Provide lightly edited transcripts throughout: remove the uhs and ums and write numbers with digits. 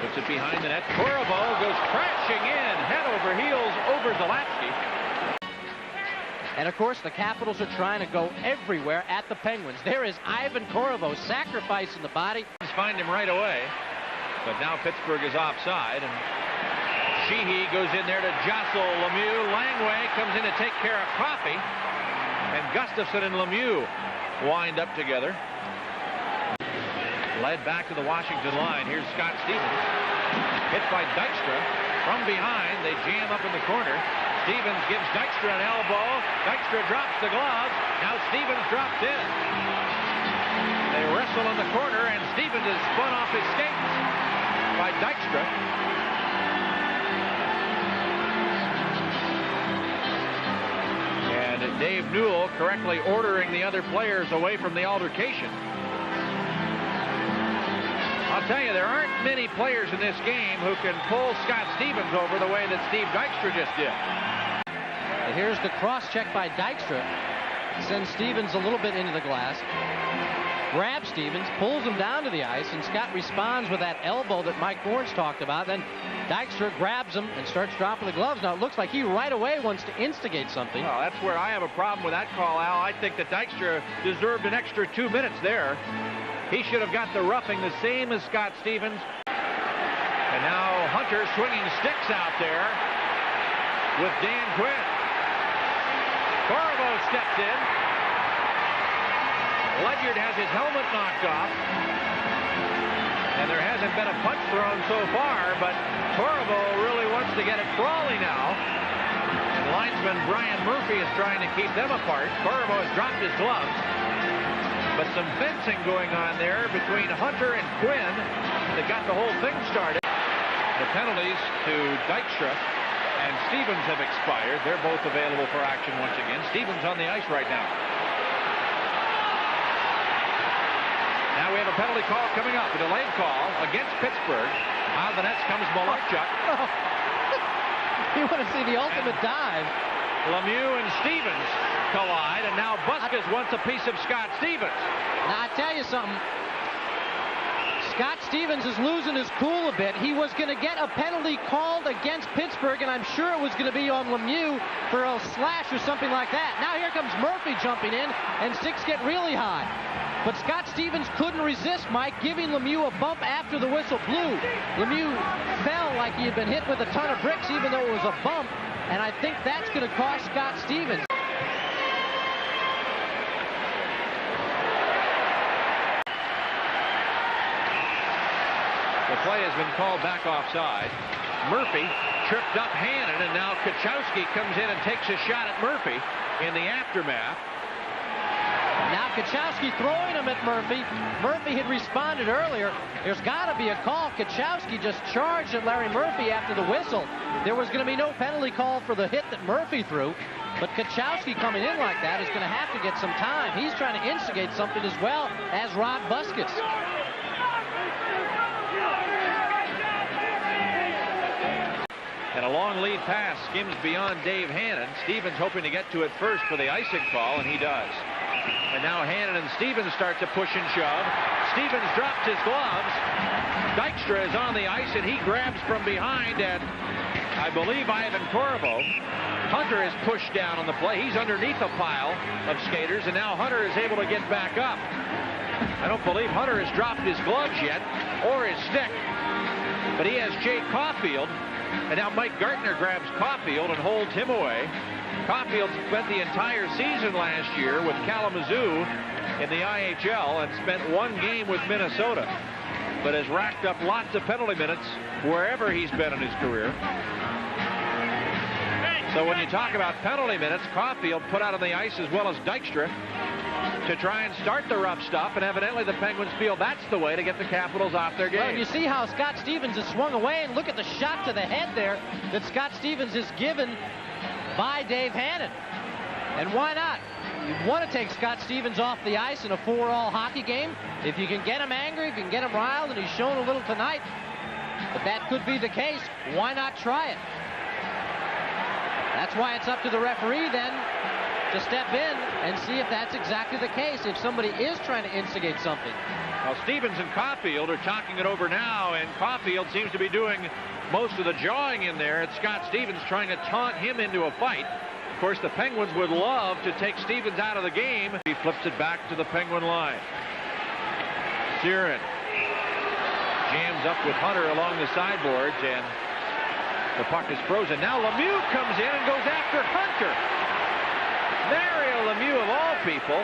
Puts it behind the net. Corvo goes crashing in, head over heels over Zalapsky. And of course, the Capitals are trying to go everywhere at the Penguins. There is Ivan Corvo sacrificing the body. Find him right away. But now Pittsburgh is offside, and Sheehy goes in there to jostle Lemieux. Langway comes in to take care of Coffey, and Gustafsson and Lemieux wind up together. Led back to the Washington line. Here's Scott Stevens. Hit by Dykstra. From behind, they jam up in the corner. Stevens gives Dykstra an elbow. Dykstra drops the gloves. Now Stevens drops in. They wrestle in the corner, and Stevens is spun off his skates by Dykstra. And Dave Newell correctly ordering the other players away from the altercation. I'll tell you, there aren't many players in this game who can pull Scott Stevens over the way that Steve Dykstra just did. And here's the cross check by Dykstra. Sends Stevens a little bit into the glass. Grabs Stevens, pulls him down to the ice, and Scott responds with that elbow that Mike Gorns talked about. Then Dykstra grabs him and starts dropping the gloves. Now it looks like he right away wants to instigate something. Well, that's where I have a problem with that call, Al. I think that Dykstra deserved an extra 2 minutes there. He should have got the roughing the same as Scott Stevens. And now Hunter swinging sticks out there with Dan Quinn. Corvo steps in. Ledyard has his helmet knocked off. And there hasn't been a punch thrown so far, but Corvo really wants to get it crawling now. And linesman Brian Murphy is trying to keep them apart. Corvo has dropped his gloves. But some fencing going on there between Hunter and Quinn that got the whole thing started. The penalties to Dykstra and Stevens have expired. They're both available for action once again. Stevens on the ice right now. Now we have a penalty call coming up. A delayed call against Pittsburgh. Out of the nets comes Malarchuk. You want to see the ultimate dive. Lemieux and Stevens collide, and now Busquets wants a piece of Scott Stevens. Now, I tell you something. Scott Stevens is losing his cool a bit. He was going to get a penalty called against Pittsburgh, and I'm sure it was going to be on Lemieux for a slash or something like that. Now here comes Murphy jumping in, and sticks get really high. But Scott Stevens couldn't resist, Mike, giving Lemieux a bump after the whistle blew. Lemieux fell like he had been hit with a ton of bricks, even though it was a bump. And I think that's going to cost Scott Stevens. The play has been called back offside. Murphy tripped up Hannon, and now Kachowski comes in and takes a shot at Murphy in the aftermath. Now Kachowski throwing him at Murphy. Murphy had responded earlier. There's got to be a call. Kachowski just charged at Larry Murphy after the whistle. There was going to be no penalty call for the hit that Murphy threw. But Kachowski coming in like that is going to have to get some time. He's trying to instigate something as well as Rod Busquets. And a long lead pass skims beyond Dave Hannon. Stevens hoping to get to it first for the icing call, and he does. And now Hannon and Stevens start to push and shove. Stevens drops his gloves. Dykstra is on the ice, and he grabs from behind, and I believe Ivan Corvo. Hunter is pushed down on the play. He's underneath a pile of skaters, and now Hunter is able to get back up. I don't believe Hunter has dropped his gloves yet, or his stick. But he has Jay Caulfield, and now Mike Gartner grabs Caulfield and holds him away. Caulfield spent the entire season last year with Kalamazoo in the IHL and spent one game with Minnesota, but has racked up lots of penalty minutes wherever he's been in his career. So when you talk about penalty minutes, Caulfield put out on the ice as well as Dykstra to try and start the rough stuff, and evidently the Penguins feel that's the way to get the Capitals off their game. Well, you see how Scott Stevens has swung away, and look at the shot to the head there that Scott Stevens is given by Dave Hannon. And why not? You want to take Scott Stevens off the ice in a 4-all hockey game. If you can get him angry, if you can get him riled, and he's shown a little tonight, but that could be the case. Why not try it? That's why it's up to the referee then to step in and see if that's exactly the case, if somebody is trying to instigate something. Well, Stevens and Caulfield are talking it over now, and Caulfield seems to be doing most of the jawing in there. It's Scott Stevens trying to taunt him into a fight. Of course, the Penguins would love to take Stevens out of the game. He flips it back to the Penguin line. Sheeran jams up with Hunter along the sideboards, and the puck is frozen. Now Lemieux comes in and goes after Hunter. Mario Lemieux, of all people,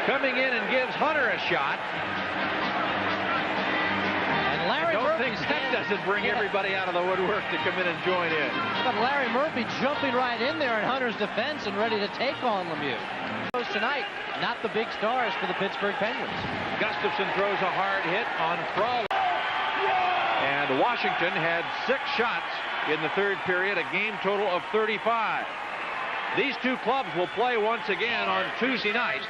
coming in and gives Hunter a shot. And Larry Murphy doesn't bring everybody out of the woodwork to come in and join in. But Larry Murphy jumping right in there in Hunter's defense and ready to take on Lemieux. Tonight, not the big stars for the Pittsburgh Penguins. Gustafson throws a hard hit on Frawley. And Washington had 6 shots in the third period, a game total of 35. These two clubs will play once again on Tuesday night.